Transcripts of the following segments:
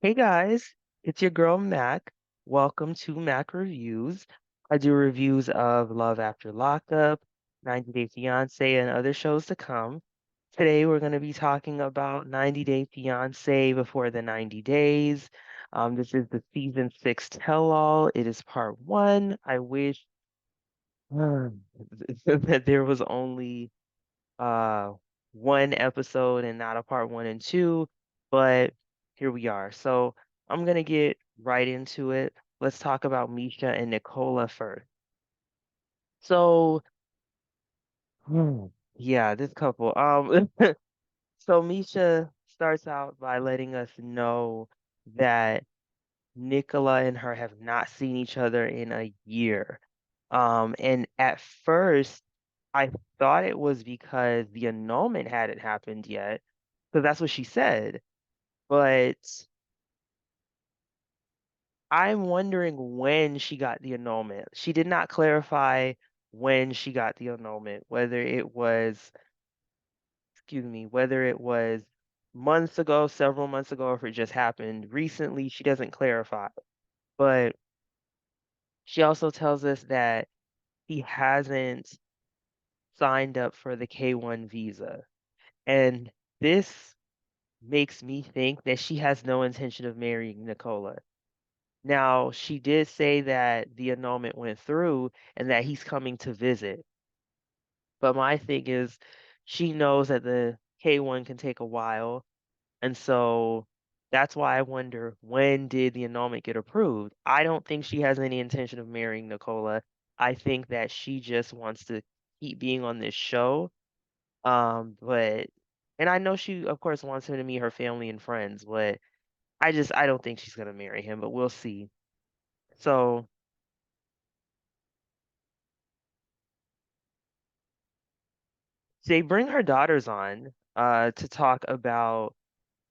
Hey guys, it's your girl Mac. Welcome to Mac Reviews. I do reviews of Love After Lockup, 90 Day Fiance, and other shows to come. Today we're going to be talking about 90 Day Fiance Before the 90 Days. This is the season 6 tell-all. It is part one. I wish that there was only uh one episode and not a part one and two, but here we are. So I'm gonna get right into it. Let's talk about Misha and Nicola first. So hmm, yeah, this couple. So Misha starts out by letting us know that Nicola and her have not seen each other in a year. And at first I thought it was because the annulment hadn't happened yet, because that's what she said. But I'm wondering when she got the annulment. She did not clarify when she got the annulment, whether it was, excuse me, whether it was months ago, several months ago, or if it just happened recently. She doesn't clarify. But she also tells us that he hasn't signed up for the K-1 visa. And this makes me think that she has no intention of marrying Nicola. Now, she did say that the annulment went through and that he's coming to visit. But my thing is, she knows that the K1 can take a while. And so that's why I wonder, when did the annulment get approved? I don't think she has any intention of marrying Nicola. I think that she just wants to keep being on this show. But and I know she, of course, wants him to meet her family and friends, but I don't think she's gonna marry him, but we'll see. So they bring her daughters on to talk about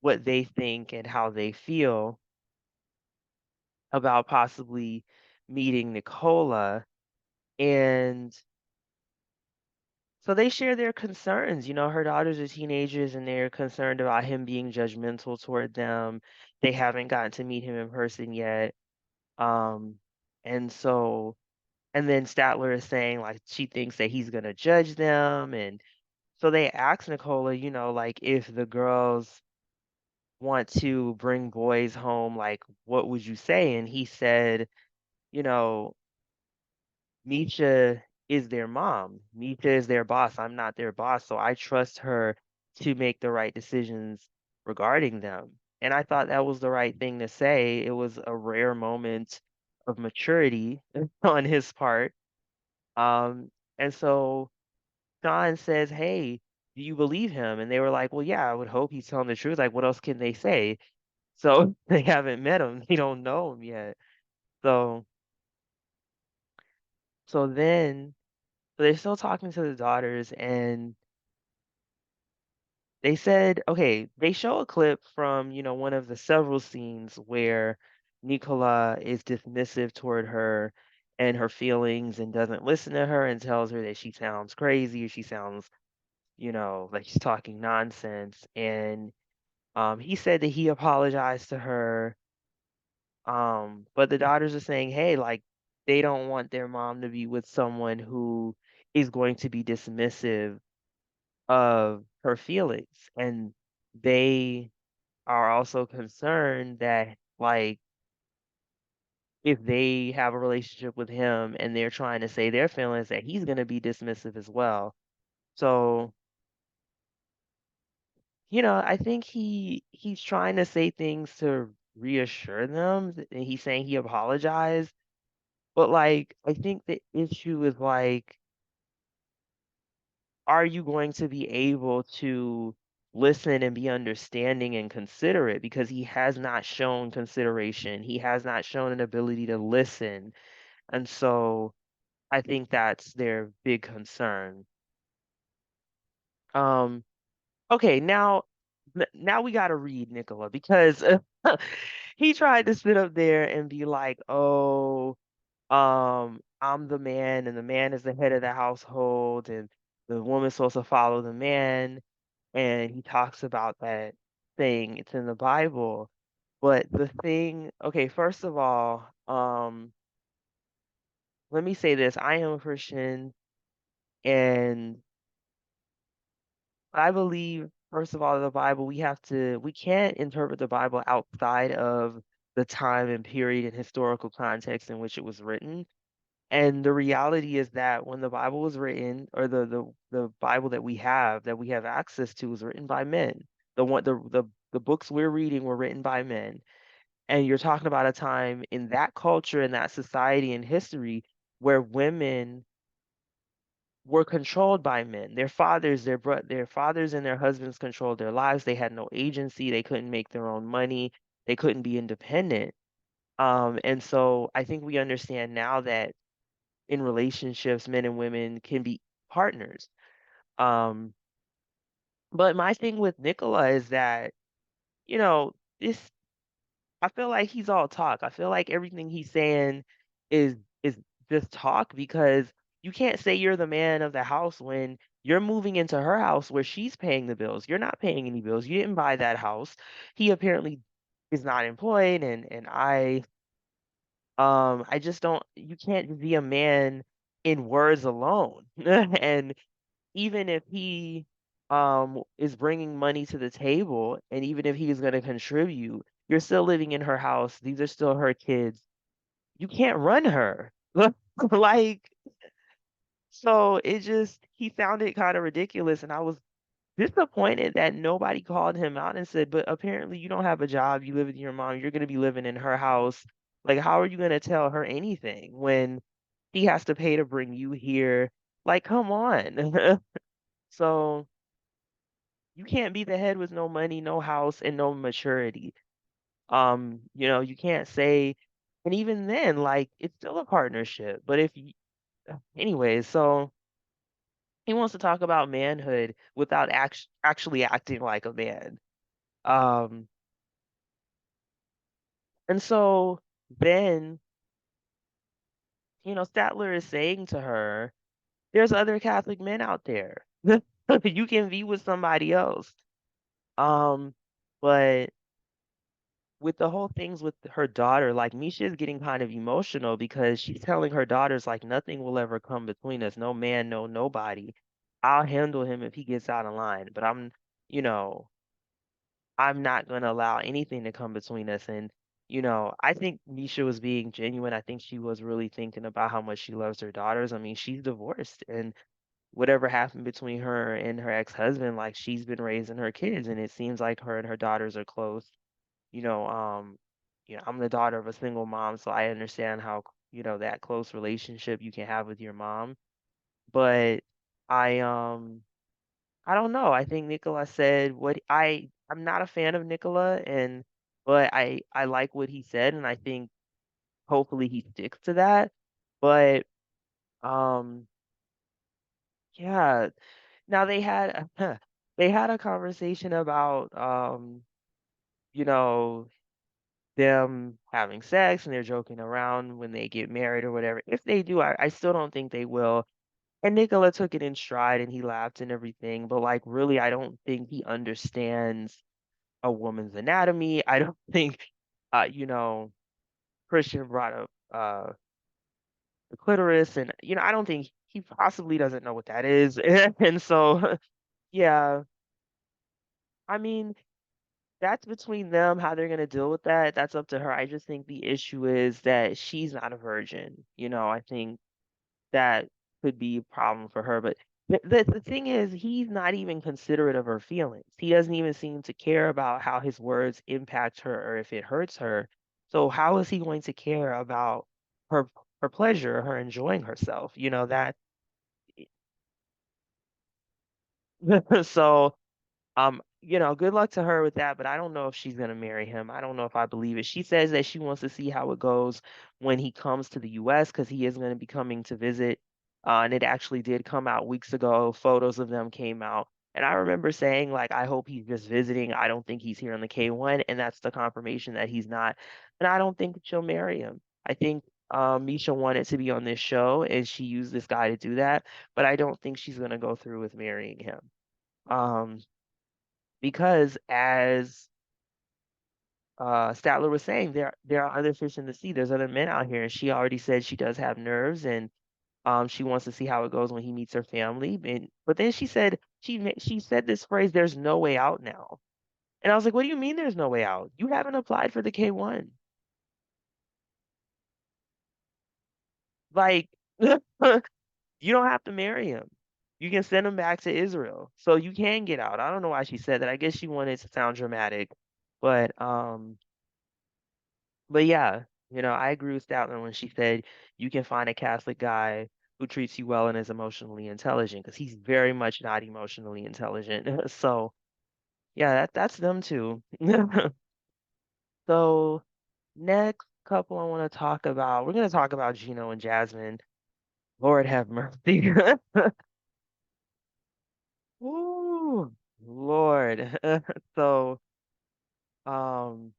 what they think and how they feel about possibly meeting Nicola. And so they share their concerns. You know, her daughters are teenagers and they're concerned about him being judgmental toward them. They haven't gotten to meet him in person yet. Um, and so, and then Statler is saying like she thinks that he's gonna judge them. And so they ask Nicola, like if the girls want to bring boys home, like what would you say? And he said, you know, Misha is their mom. Misha is their boss. I'm not their boss, so I trust her to make the right decisions regarding them. And I thought that was the right thing to say. It was a rare moment of maturity on his part. Um, and so Sean says, "Hey, do you believe him?" And they were like, "Well, yeah, I would hope he's telling the truth. Like, what else can they say?" So they haven't met him. They don't know him yet. So so then so they're still talking to the daughters and they said, okay, they show a clip from, one of the several scenes where Nicola is dismissive toward her and her feelings and doesn't listen to her and tells her that she sounds crazy or she sounds, like she's talking nonsense. And he said that he apologized to her. But the daughters are saying, hey, like they don't want their mom to be with someone who is going to be dismissive of her feelings. And they are also concerned that, like, if they have a relationship with him and they're trying to say their feelings, that he's going to be dismissive as well. So, I think he's trying to say things to reassure them, and he's saying he apologized. But like, I think the issue is like, are you going to be able to listen and be understanding and considerate? Because he has not shown consideration. He has not shown an ability to listen. And so I think that's their big concern. Um, okay, now we gotta read Nicola because he tried to sit up there and be like, oh, I'm the man and the man is the head of the household and the woman's supposed to follow the man. And he talks about that thing, it's in the Bible. But the thing, okay, first of all, let me say this. I am a Christian and I believe, first of all, the Bible, we can't interpret the Bible outside of the time and period and historical context in which it was written. And the reality is that when the Bible was written, or the Bible that we have access to was written by men. The books we're reading were written by men. And you're talking about a time in that culture, in that society and history where women were controlled by men. Their fathers and their husbands controlled their lives. They had no agency. They couldn't make their own money. They couldn't be independent. And so I think we understand now that in relationships, men and women can be partners. Um, but my thing with Nicola is that, you know, this I feel like he's all talk. I feel like everything he's saying is just talk because you can't say you're the man of the house when you're moving into her house where she's paying the bills. You're not paying any bills. You didn't buy that house. He apparently is not employed and I just don't you can't be a man in words alone. And even if he is bringing money to the table and even if he is going to contribute, you're still living in her house. These are still her kids. You can't run her. Like, so it just he found it kind of ridiculous and I was disappointed that nobody called him out and said, but apparently you don't have a job, you live with your mom, you're going to be living in her house. Like, how are you going to tell her anything when he has to pay to bring you here? Like, come on. So you can't be the head with no money, no house, and no maturity. You can't say, and even then, like, it's still a partnership. But if you, anyways, so he wants to talk about manhood without actually acting like a man. Um, and so then, Statler is saying to her, there's other Catholic men out there. You can be with somebody else. Um, but with the whole things with her daughter, like Misha is getting kind of emotional because she's telling her daughters like nothing will ever come between us. No man, no nobody. I'll handle him if he gets out of line, but you know, I'm not going to allow anything to come between us. And I think Misha was being genuine. I think she was really thinking about how much she loves her daughters. I mean, she's divorced, and whatever happened between her and her ex-husband, like she's been raising her kids, and it seems like her and her daughters are close you know, I'm the daughter of a single mom, so I understand how, that close relationship you can have with your mom. But I I don't know. I think Nicola said what I'm not a fan of Nicola but I like what he said and I think hopefully he sticks to that. But um yeah, now they had a conversation about you know them having sex and they're joking around when they get married or whatever. If they do, I still don't think they will. And Nicola took it in stride and he laughed and everything, but like really, I don't think he understands a woman's anatomy. I don't think, you know, Christian brought up the clitoris, and I don't think he possibly doesn't know what that is. And so, yeah, I mean, that's between them, how they're gonna deal with that. That's up to her. I just think the issue is that she's not a virgin. I think that could be a problem for her. But the thing is, he's not even considerate of her feelings. He doesn't even seem to care about how his words impact her or if it hurts her. So how is he going to care about her her pleasure, her enjoying herself? That so good luck to her with that, but I don't know if she's gonna marry him. I don't know if I believe it. She says that she wants to see how it goes when he comes to the US because he is gonna be coming to visit. And it actually did come out weeks ago. Photos of them came out. And I remember saying, like, I hope he's just visiting. I don't think he's here on the K1, and that's the confirmation that he's not. And I don't think that she'll marry him. I think Misha wanted to be on this show and she used this guy to do that, but I don't think she's gonna go through with marrying him. Um, because as Statler was saying there are other fish in the sea. There's other men out here, and she already said she does have nerves, and she wants to see how it goes when he meets her family. And but then she said she said this phrase, "There's no way out now." And I was like, "What do you mean there's no way out? You haven't applied for the K-1. Like, you don't have to marry him. You can send him back to Israel, so you can get out." I don't know why she said that. I guess she wanted to sound dramatic, but but yeah, I agree with Statler when she said you can find a Catholic guy who treats you well and is emotionally intelligent, because he's very much not emotionally intelligent. So yeah, that's them too. So next couple I want to talk about, we're gonna talk about Gino and Jasmine. Lord have mercy. Ooh, Lord. So um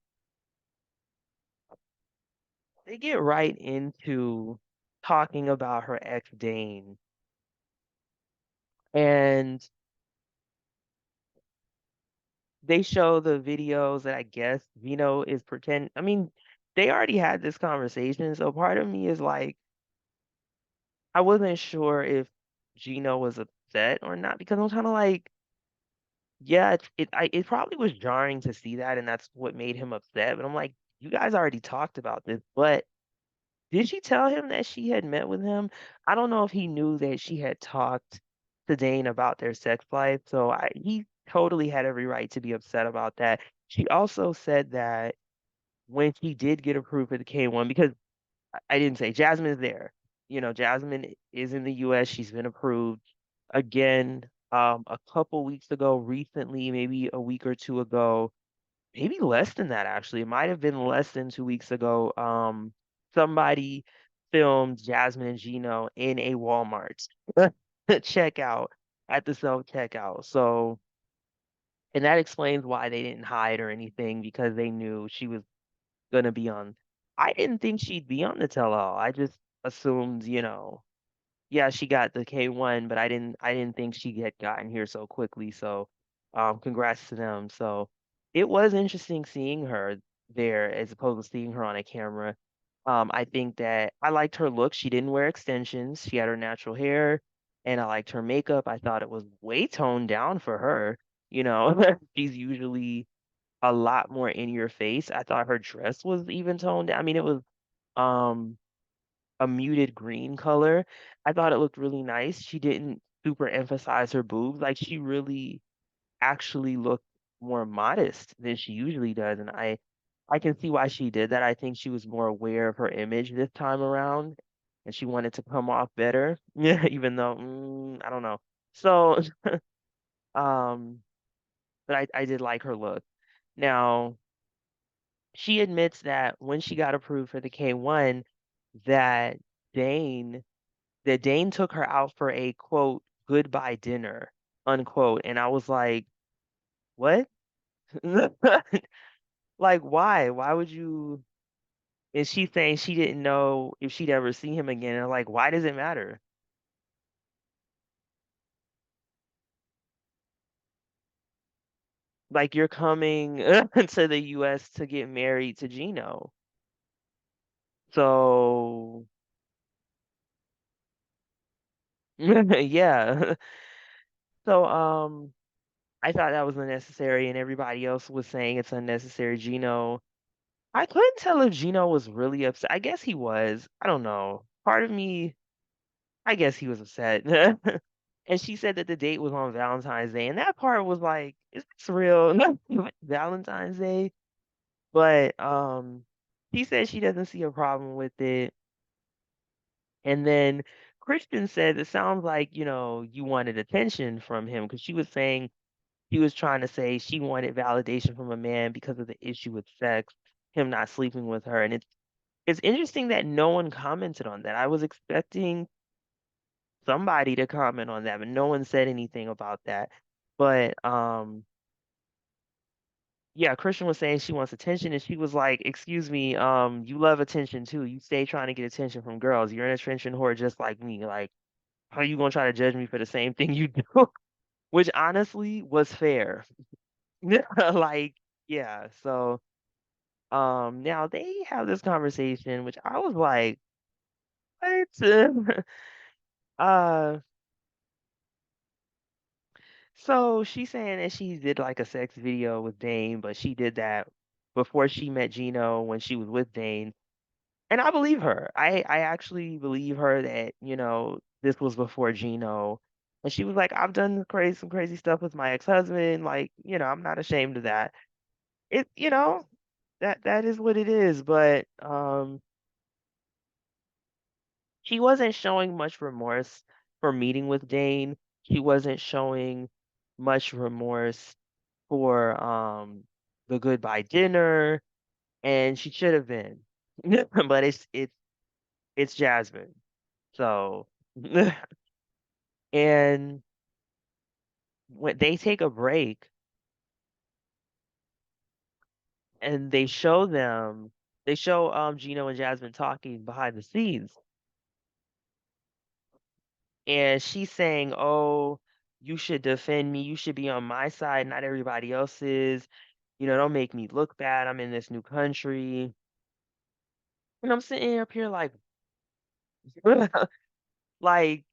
they get right into talking about her ex Dane. And they show the videos that I guess Vino is pretend. I mean, they already had this conversation, so part of me is like, I wasn't sure if Gino was upset or not, because I'm kind of like, yeah, it probably was jarring to see that, and that's what made him upset. But I'm like, you guys already talked about this, but did she tell him that she had met with him? I don't know if he knew that she had talked to Dane about their sex life, so he totally had every right to be upset about that. She also said that when she did get approved for the K-1, because I didn't say Jasmine is there. Jasmine is in the US. She's been approved again a couple weeks ago, recently, maybe a week or two ago, maybe less than that actually. It might have been less than 2 weeks ago. Somebody filmed Jasmine and Gino in a Walmart checkout at the self checkout. So, and that explains why they didn't hide or anything, because they knew she was gonna be on. I didn't think she'd be on the tell-all. I just assumed, yeah, she got the K-1, but I didn't think she had gotten here so quickly. So, congrats to them. So, it was interesting seeing her there as opposed to seeing her on a camera. I think that I liked her look. She didn't wear extensions. She had her natural hair, and I liked her makeup. I thought it was way toned down for her. She's usually a lot more in your face. I thought her dress was even toned down. I mean, it was um a muted green color. I thought it looked really nice. She didn't super emphasize her boobs. Like, she really actually looked more modest than she usually does. And I can see why she did that. I think she was more aware of her image this time around, and she wanted to come off better. Yeah, even though I don't know. So um but I did like her look. Now, she admits that when she got approved for the K-1, that Dane that Dane took her out for a quote goodbye dinner unquote, and I was like, what? Like, why would you? And she's saying she didn't know if she'd ever see him again, and I'm like, why does it matter? Like, you're coming to the US to get married to Gino. So yeah. So I thought that was unnecessary, and everybody else was saying it's unnecessary. Gino, I couldn't tell if Gino was really upset. I guess he was. I don't know. Part of me, I guess he was upset. And she said that the date was on Valentine's Day, and that part was like, is this real? Valentine's Day? But she said she doesn't see a problem with it. And then Christian said it sounds like, you wanted attention from him, because she was saying he was trying to say she wanted validation from a man because of the issue with sex, him not sleeping with her. And it's interesting that no one commented on that. I was expecting somebody to comment on that, but no one said anything about that. But yeah, Christian was saying she wants attention, and she was like, "Excuse me, you love attention too. You stay trying to get attention from girls. You're an attention whore just like me. Like, how you gonna try to judge me for the same thing you do?" Which honestly was fair. Like, yeah. So Now they have this conversation, which I was like, "What?" Uh, so she's saying that she did like a sex video with Dane, but she did that before she met Gino when she was with Dane. And I believe her. I actually believe her that, this was before Gino. And she was like, I've done some crazy stuff with my ex-husband. Like, I'm not ashamed of that. That is what it is. But she wasn't showing much remorse for meeting with Dane. She wasn't showing much remorse for the goodbye dinner, and she should have been. But it's Jasmine. So and when they take a break and they show Gino and Jasmine talking behind the scenes, and she's saying, "Oh, you should defend me. You should be on my side, not everybody else's. Don't make me look bad. I'm in this new country." And I'm sitting up here like, like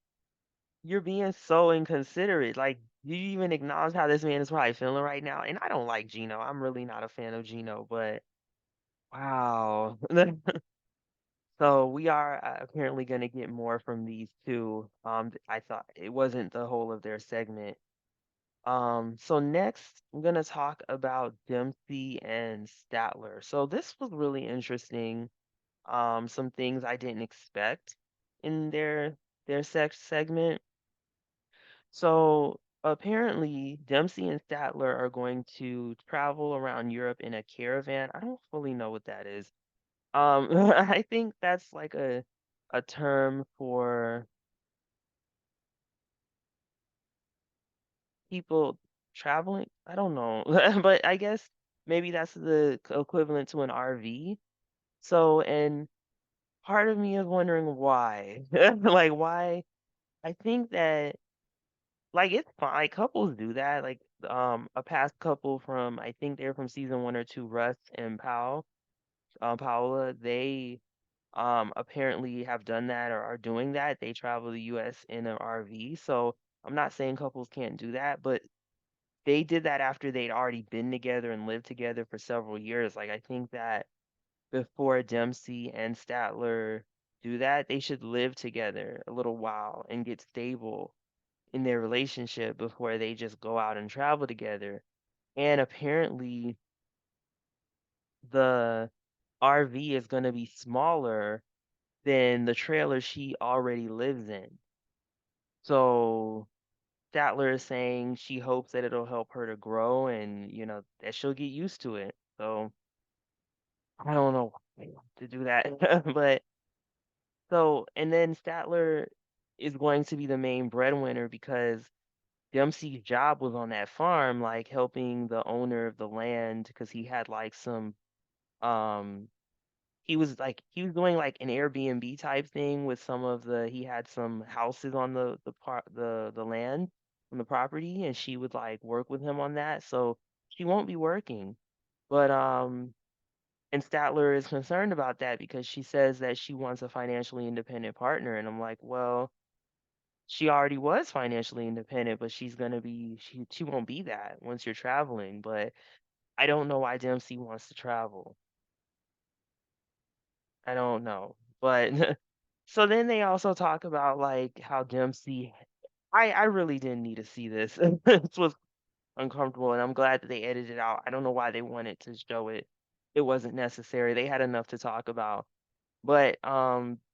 you're being so inconsiderate. Like, do you even acknowledge how this man is probably feeling right now? And I don't like Gino. I'm really not a fan of Gino, but wow. So we are apparently going to get more from these two. I thought it wasn't the whole of their segment. So next I'm going to talk about Dempsey and Statler. So this was really interesting. Some things I didn't expect in their sex segment. So apparently Dempsey and Statler are going to travel around Europe in a caravan. I don't fully know what that is. I think that's like a term for people traveling. I don't know, but I guess maybe that's the equivalent to an RV. So, and part of me is wondering why. Like why? I think that like it's fine. Like couples do that. Like a past couple from I think they're from season 1 or 2, Russ and Paola, they apparently have done that or are doing that. They travel the US in an RV. So I'm not saying couples can't do that, but they did that after they'd already been together and lived together for several years. Like I think that before Dempsey and Statler do that, they should live together a little while and get stable in their relationship before they just go out and travel together. And apparently the RV is going to be smaller than the trailer she already lives in. So Statler is saying she hopes that it'll help her to grow and, that she'll get used to it. So I don't know why to do that. But so, and then Statler is going to be the main breadwinner because Dempsey's job was on that farm, like helping the owner of the land because he had like um, he was doing like an Airbnb type thing with he had some houses on the land on the property, and she would like work with him on that. So she won't be working. But and Statler is concerned about that because she says that she wants a financially independent partner, and I'm like, well, she already was financially independent, but she won't be that once you're traveling. But I don't know why Dempsey wants to travel. I don't know. But so then they also talk about like how Dempsey I really didn't need to see this. This was uncomfortable and I'm glad that they edited it out. I don't know why they wanted to show it. It wasn't necessary. They had enough to talk about. But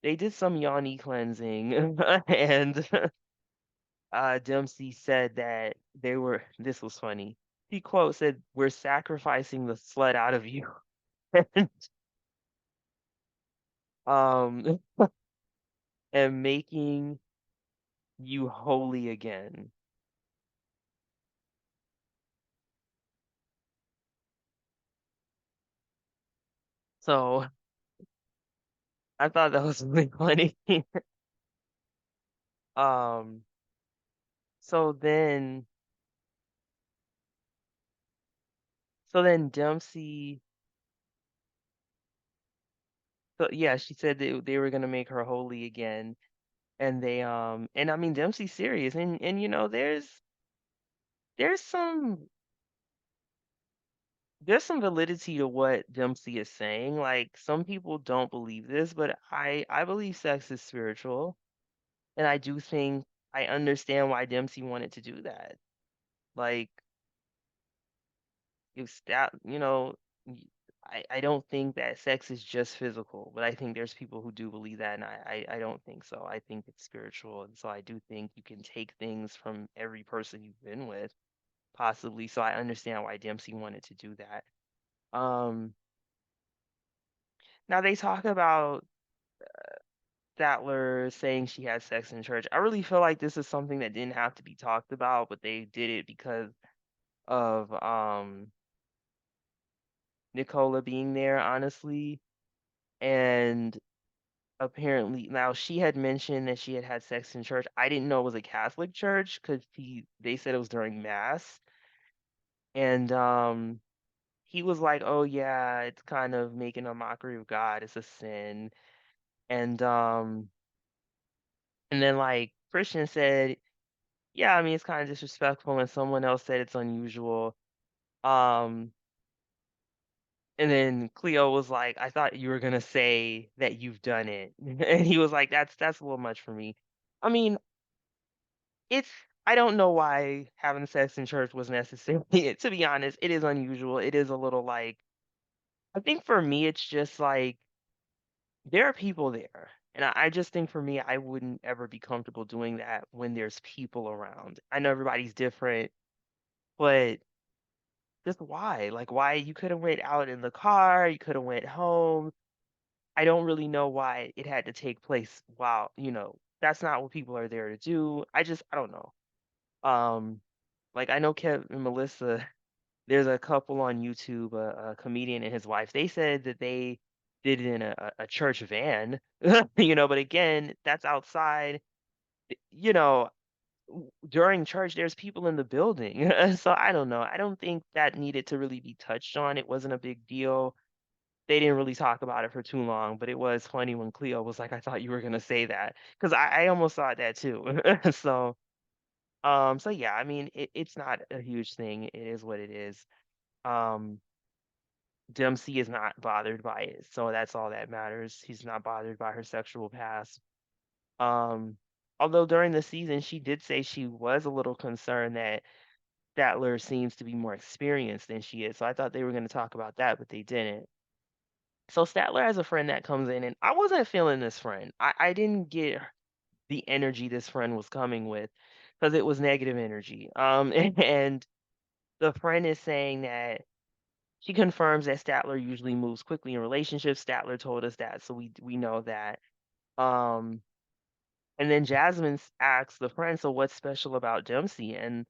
they did some yoni cleansing and Dempsey said that this was funny. He quote said, "We're sacrificing the slut out of you." um and making you holy again. So I thought that was really funny. Um, so then, so then Dempsey So yeah, she said they were gonna make her holy again, and and I mean Dempsey's serious, and there's some there's some validity to what Dempsey is saying. Like some people don't believe this, but I believe sex is spiritual, and I do think I understand why Dempsey wanted to do that. Like if that, y- I don't think that sex is just physical, but I think there's people who do believe that, and I don't think so. I think it's spiritual, and so I do think you can take things from every person you've been with, possibly. So I understand why Dempsey wanted to do that. Um, Now they talk about Statler saying she had sex in church. I really feel like this is something that didn't have to be talked about, but they did it because of Nicola being there, honestly. And apparently, now she had mentioned that she had had sex in church. I didn't know it was a Catholic church because they said it was during mass, and he was like, "Oh yeah, it's kind of making a mockery of God. It's a sin." And and then like Christian said, "Yeah, I mean it's kind of disrespectful," and someone else said it's unusual. Um, and then Cleo was like, "I thought you were gonna say that you've done it," and he was like, "That's a little much for me." I mean, it's I don't know why having sex in church was necessary. To be honest, it is unusual. It is a little like I think for me, it's just like there are people there. And I just think for me, I wouldn't ever be comfortable doing that when there's people around. I know everybody's different, but just why? Like why you could have went out in the car, you could have went home. I don't really know why it had to take place while, that's not what people are there to do. I don't know. Um like I know Kev and Melissa, there's a couple on YouTube, a comedian and his wife. They said that they did it in a church van, but again, that's outside, you know, during church, there's people in the building. So I don't know. I don't think that needed to really be touched on. It wasn't a big deal. They didn't really talk about it for too long, but it was funny when Cleo was like, "I thought you were gonna say that," because I almost thought that too. So so yeah, I mean, it's not a huge thing. It is what it is. Um, Dempsey is not bothered by it, so that's all that matters. He's not bothered by her sexual past. Um, Although during the season, she did say she was a little concerned that Statler seems to be more experienced than she is. So I thought they were going to talk about that, but they didn't. So Statler has a friend that comes in, and I wasn't feeling this friend. I didn't get the energy this friend was coming with because it was negative energy. And the friend is saying that she confirms that Statler usually moves quickly in relationships. Statler told us that, so we know that. Um, and then Jasmine asks the friend, "So what's special about Dempsey?" And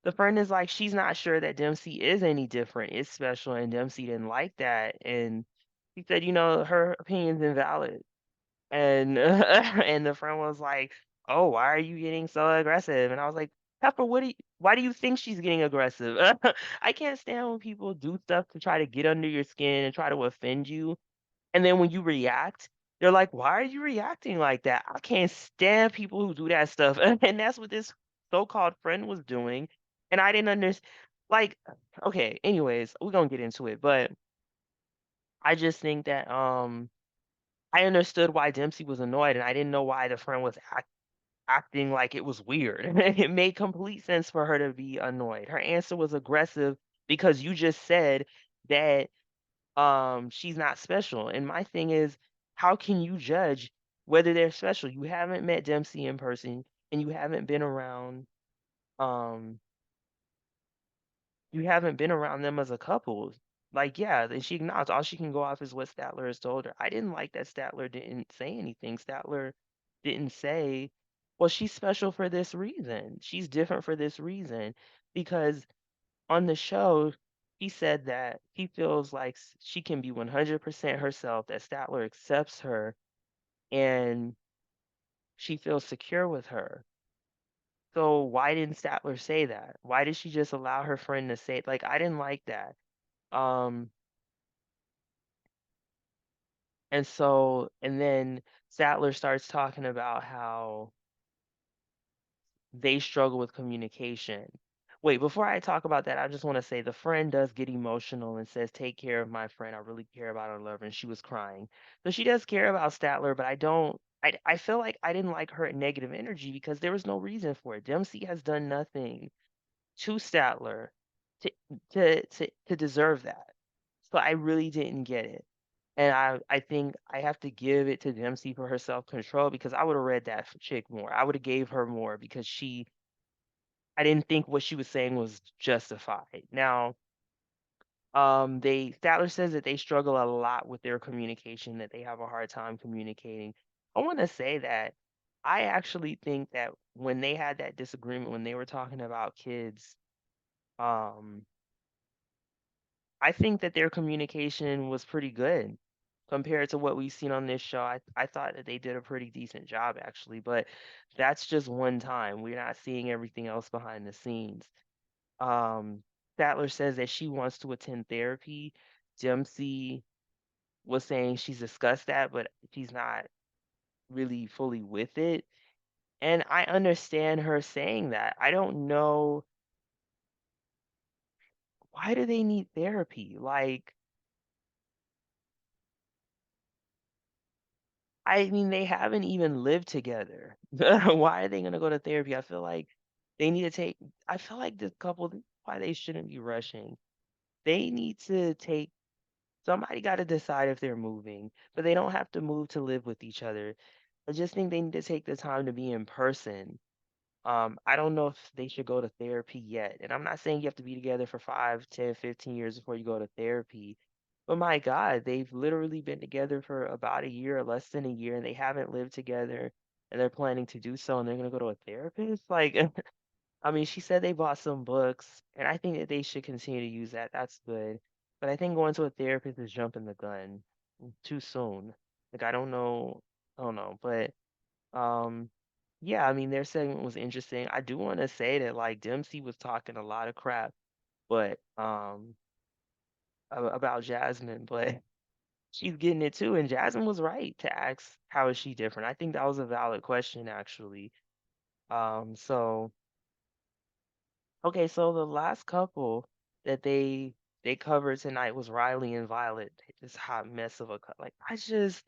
the friend is like, she's not sure that Dempsey is any different. It's special, and Dempsey didn't like that. And he said, her opinion's invalid. And and the friend was like, "Oh, why are you getting so aggressive?" And I was like, "Pepper, why do you think she's getting aggressive?" I can't stand when people do stuff to try to get under your skin and try to offend you. And then when you react, they're like, "Why are you reacting like that?" I can't stand people who do that stuff. And that's what this so-called friend was doing. And I didn't understand. Like, okay, anyways, we're gonna get into it, but I just think that I understood why Dempsey was annoyed, and I didn't know why the friend was acting like it was weird. It made complete sense for her to be annoyed. Her answer was aggressive because you just said that she's not special. And my thing is, how can you judge whether they're special? You haven't met Dempsey in person, and um you haven't been around them as a couple. Like, yeah, then she acknowledged all she can go off is what Statler has told her. I didn't like that Statler didn't say anything. Statler didn't say, well, she's special for this reason. She's different for this reason. Because on the show, he said that he feels like she can be 100% herself, that Statler accepts her, and she feels secure with her. So why didn't Statler say that? Why did she just allow her friend to say, like, I didn't like that. Um, And then Statler starts talking about how they struggle with communication. Wait, before I talk about that, I just want to say the friend does get emotional and says, "Take care of my friend. I really care about her love." And she was crying. So she does care about Statler, but I don't. I feel like I didn't like her negative energy because there was no reason for it. Dempsey has done nothing to Statler to to deserve that. So I really didn't get it. And I think I have to give it to Dempsey for her self-control because I would have read that chick more. I would have gave her more because I didn't think what she was saying was justified. Now, Statler says that they struggle a lot with their communication, that they have a hard time communicating. I want to say that I actually think that when they had that disagreement, when they were talking about kids, um, I think that their communication was pretty good compared to what we've seen on this show. I thought that they did a pretty decent job actually, but that's just one time. We're not seeing everything else behind the scenes. Um, Statler says that she wants to attend therapy. Dempsey was saying she's discussed that, but she's not really fully with it. And I understand her saying that. I don't know, why do they need therapy? Like, I mean, they haven't even lived together. Why are they gonna go to therapy? I feel like they need to take. I feel like this couple, why they shouldn't be rushing. They need to take. Somebody got to decide if they're moving, but they don't have to move to live with each other. I just think they need to take the time to be in person. I don't know if they should go to therapy yet. And I'm not saying you have to be together for 5, 10, 15 years before you go to therapy. But my God, they've literally been together for about a year or less than a year, and they haven't lived together, and they're planning to do so, and they're gonna go to a therapist? Like, I mean, she said they bought some books, and I think that they should continue to use that. That's good. But I think going to a therapist is jumping the gun too soon. Like, I don't know, but yeah, I mean, their segment was interesting. I do want to say that like Dempsey was talking a lot of crap, but about Jasmine, but she's getting it too. And Jasmine was right to ask how is she different. I think that was a valid question actually. So okay, so the last couple that they covered tonight was Riley and Violet. This hot mess of a like I just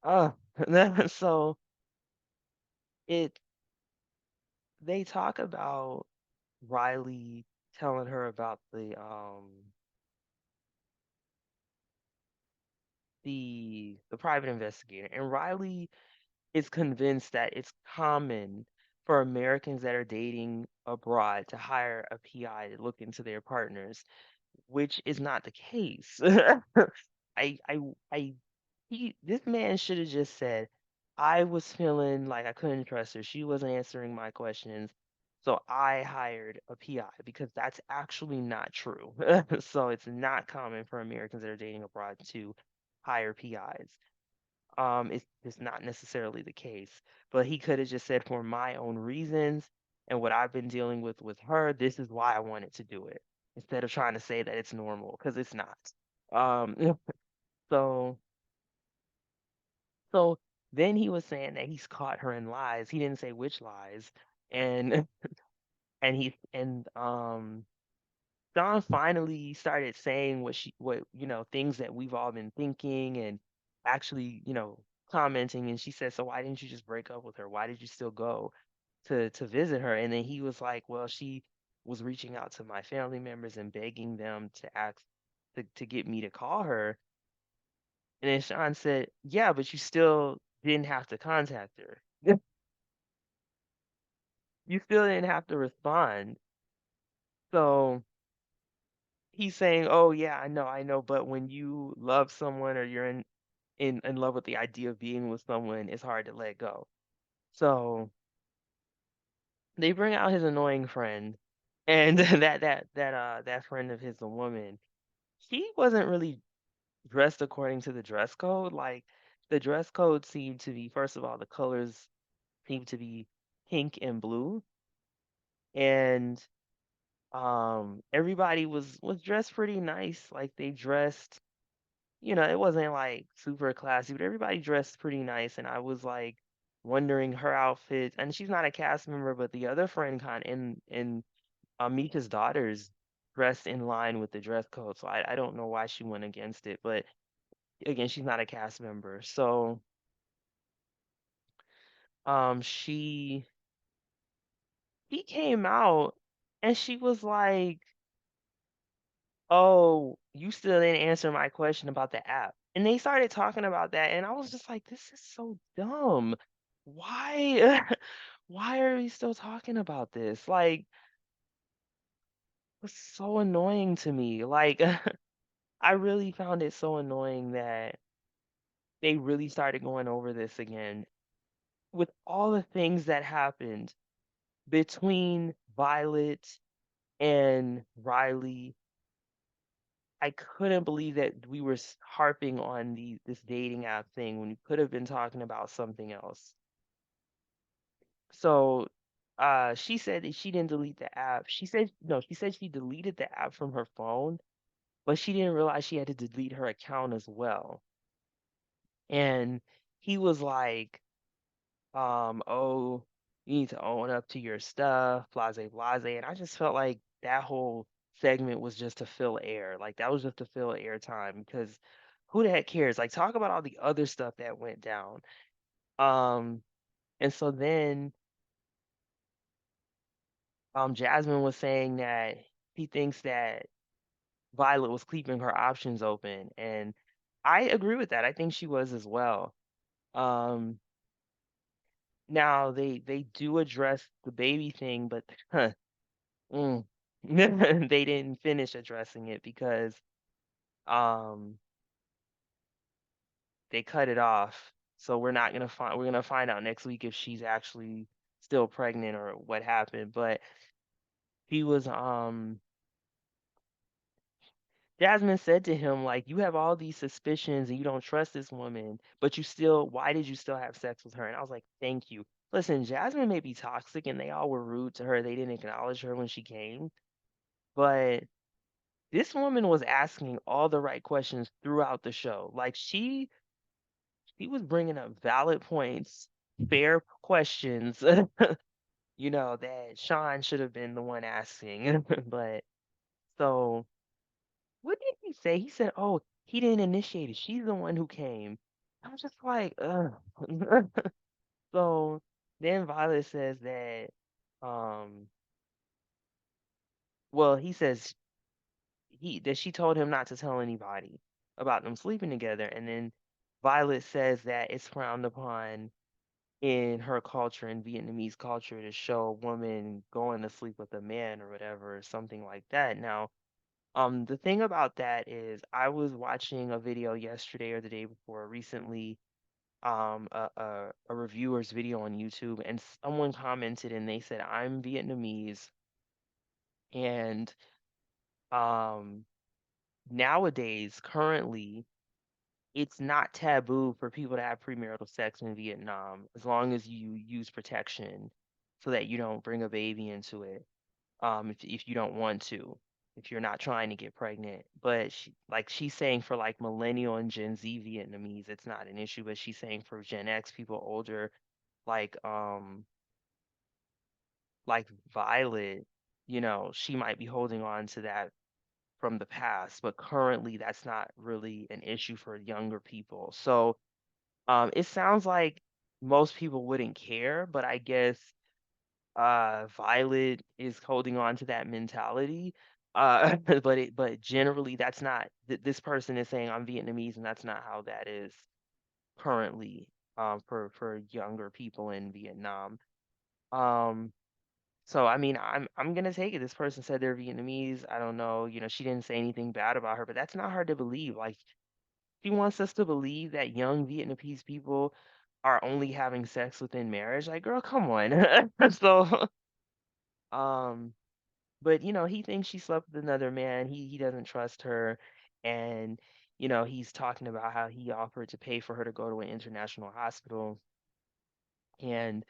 uh so it they talk about Riley telling her about the private investigator, and Riley is convinced that it's common for Americans that are dating abroad to hire a PI to look into their partners, which is not the case. I I I this man should have just said, I was feeling like I couldn't trust her. She wasn't answering my questions. So I hired a PI because that's actually not true. So it's not common for Americans that are dating abroad to hire PIs. It's not necessarily the case, but he could have just said for my own reasons and what I've been dealing with her, this is why I wanted to do it instead of trying to say that it's normal because it's not. So So then he was saying that he's caught her in lies. He didn't say which lies. And and Dawn finally started saying what things that we've all been thinking and actually, commenting, and she said, "So why didn't you just break up with her? Why did you still go to visit her?" And then he was like, "Well, she was reaching out to my family members and begging them to ask to get me to call her." And then Sean said, "Yeah, but you still didn't have to contact her. You still didn't have to respond." So he's saying, "Oh yeah, I know, but when you love someone or you're in love with the idea of being with someone, it's hard to let go." So they bring out his annoying friend, and that friend of his, the woman, she wasn't really dressed according to the dress code. Like the dress code seemed to be, first of all, the colors seemed to be pink and blue, and everybody was dressed pretty nice. Like they dressed it wasn't like super classy, but everybody dressed pretty nice. And I was like wondering her outfits. And she's not a cast member, but the other friend and Mika's daughters dressed in line with the dress code. So I don't know why she went against it. But again, she's not a cast member. So she came out and she was like, "Oh, you still didn't answer my question about the app." And they started talking about that, and I was just like, "This is so dumb. Why why are we still talking about this?" Like, it's so annoying to me. Like, I really found it so annoying that they really started going over this again with all the things that happened between Violet and Riley. I couldn't believe that we were harping on this dating app thing when we could have been talking about something else. So, she said that she didn't delete the app. She said no, she said she deleted the app from her phone, but she didn't realize she had to delete her account as well. And he was like, oh, you need to own up to your stuff, blase, blase. And I just felt like that whole segment was just to fill air. Like that was just to fill airtime because who the heck cares? Like talk about all the other stuff that went down. Um, and so then Jasmine was saying that he thinks that Violet was keeping her options open. And I agree with that. I think she was as well. Um, Now they do address the baby thing, but mm, they didn't finish addressing it because um they cut it off. So we're gonna find out next week if she's actually still pregnant or what happened. But he was Jasmine said to him, like, you have all these suspicions and you don't trust this woman, but why did you still have sex with her? And I was like, thank you. Listen, Jasmine may be toxic and they all were rude to her. They didn't acknowledge her when she came. But this woman was asking all the right questions throughout the show. Like she was bringing up valid points, fair questions, that Sean should have been the one asking. But so what did he say? He said, "Oh, he didn't initiate it. She's the one who came." I was just like, ugh. So then Violet says that, um, well, he says that she told him not to tell anybody about them sleeping together, and then Violet says that it's frowned upon in her culture, in Vietnamese culture, to show a woman going to sleep with a man or whatever, or something like that. Now, the thing about that is I was watching a video yesterday or the day before recently, a reviewer's video on YouTube, and someone commented and they said, I'm Vietnamese, and um nowadays, currently, it's not taboo for people to have premarital sex in Vietnam as long as you use protection so that you don't bring a baby into it. If you don't want to, if you're not trying to get pregnant. But she's saying for like millennial and Gen Z Vietnamese, it's not an issue, but she's saying for Gen X, people older, like like Violet, she might be holding on to that from the past, but currently that's not really an issue for younger people. So it sounds like most people wouldn't care, but I guess Violet is holding on to that mentality. But generally that's not this person is saying I'm Vietnamese and that's not how that is currently for younger people in Vietnam. Um so I mean I'm gonna take it. This person said they're Vietnamese. I don't know, she didn't say anything bad about her, but that's not hard to believe. Like she wants us to believe that young Vietnamese people are only having sex within marriage. Like, girl, come on. So, um, but he thinks she slept with another man. He doesn't trust her, and he's talking about how he offered to pay for her to go to an international hospital, and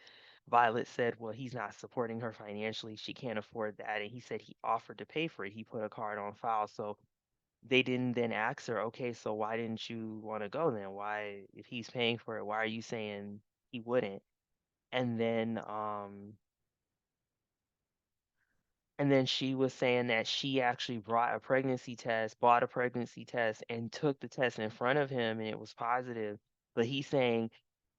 Violet said, well, he's not supporting her financially. She can't afford that. And he said he offered to pay for it. He put a card on file. So they didn't then ask her, okay, so why didn't you want to go then? Why, if he's paying for it, why are you saying he wouldn't? And then, and then she was saying that she actually bought a pregnancy test, and took the test in front of him, and it was positive. But he's saying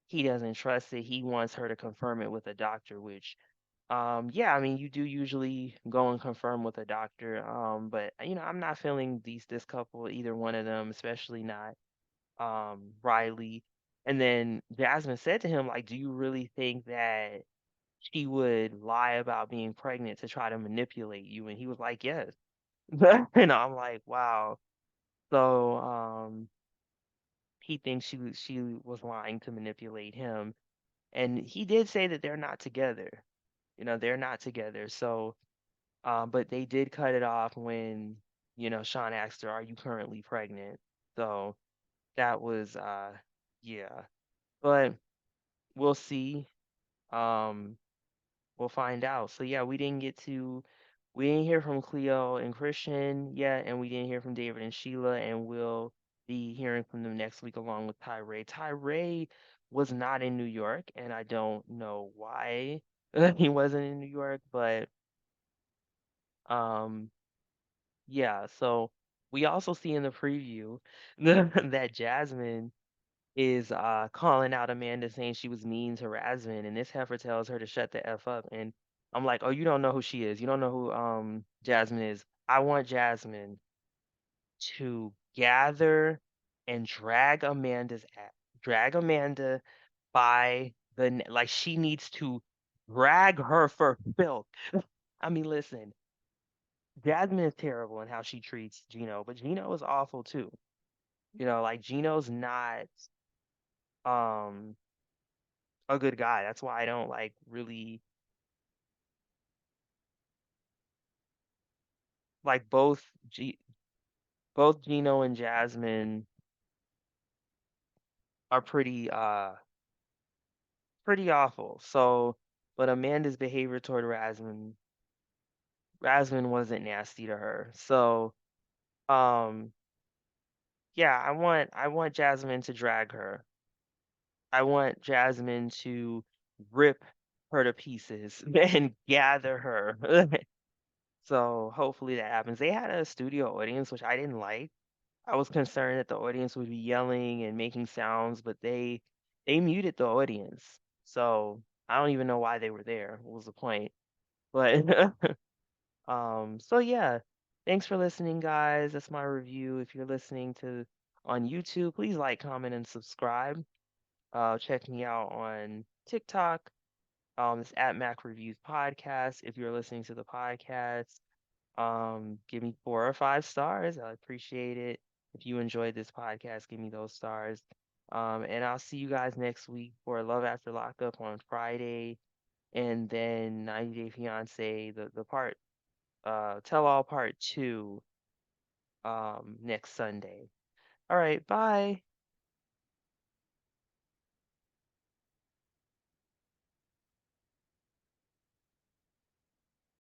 he doesn't trust it. He wants her to confirm it with a doctor, which, yeah, I mean, you do usually go and confirm with a doctor. But I'm not feeling this couple, either one of them, especially not Riley. And then Jasmine said to him, like, do you really think that she would lie about being pregnant to try to manipulate you? And he was like, yes. And I'm like, wow. So he thinks she was lying to manipulate him. And he did say that they're not together. They're not together. So but they did cut it off when, Sean asked her, are you currently pregnant? So that was yeah. But we'll see. Um We'll find out. So yeah, we didn't hear from Cleo and Christian yet, and we didn't hear from David and Sheila, and we'll be hearing from them next week along with Tyree. Tyree was not in New York, and I don't know why he wasn't in New York, but um yeah, so we also see in the preview that Jasmine is calling out Amanda, saying she was mean to Rasmus, and this heifer tells her to shut the F up. And I'm like, oh, you don't know who she is. You don't know who Jasmine is. I want Jasmine to gather and drag Amanda by like, she needs to drag her for filth. I mean, listen, Jasmine is terrible in how she treats Gino, but Gino is awful too. Like, Gino's not um a good guy. That's why I don't like really like both Gino and Jasmine are pretty awful. So, but Amanda's behavior toward Rasmin wasn't nasty to her. So, um yeah, I want Jasmine to drag her. I want Jasmine to rip her to pieces and gather her. So hopefully that happens. They had a studio audience, which I didn't like. I was concerned that the audience would be yelling and making sounds, but they muted the audience. So I don't even know why they were there. What was the point? But so yeah. Thanks for listening, guys. That's my review. If you're listening to on YouTube, please like, comment, and subscribe. Check me out on TikTok. It's at Mac Reviews Podcast. If you're listening to the podcast, give me 4 or 5 stars. I appreciate it. If you enjoyed this podcast, give me those stars. And I'll see you guys next week for Love After Lockup on Friday, and then 90 Day Fiance, the part tell all part 2 next Sunday. All right, bye.